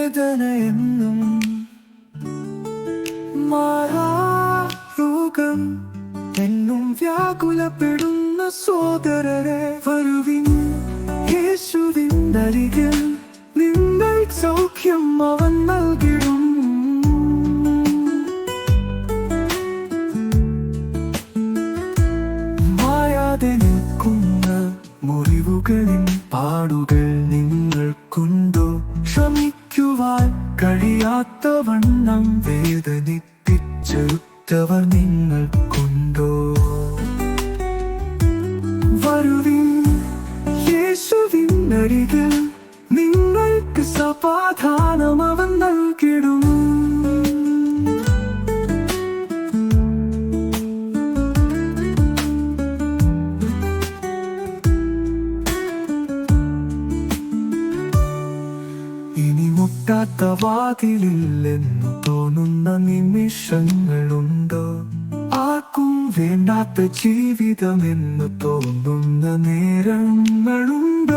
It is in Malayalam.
വേദനയെന്നും മാറാരോഗം എന്നും വ്യാകുലപ്പെടുന്ന സോദരരെ വരുവിൻ, യേശുവിനരികിൽ നിങ്ങൾ സൗഖ്യം അവൻ നൽകിടും. മായാതെ നിൽക്കുന്ന മുറിവുകളിൻ പാടുകൾ നിങ്ങൾക്കുണ്ടോ? ക്ഷമിക്കുവാൻ കഴിയാത്തവണ്ണം വേദനിപ്പിച്ചെടുത്തവർ നിങ്ങൾക്കുണ്ടോ? വരുവിൻ, യേശുവിനരികിൽ നിങ്ങൾക്ക് സമാധാനം അവൻ നൽകിടും. ഇനി മുട്ടാത്ത വാതിലില്ലെന്നു തോന്നുന്ന നിമിഷങ്ങളുണ്ടോ? ആർക്കും വേണ്ടാത്ത ജീവിതമെന്ന് തോന്നുന്ന നേരങ്ങളുണ്ടോ?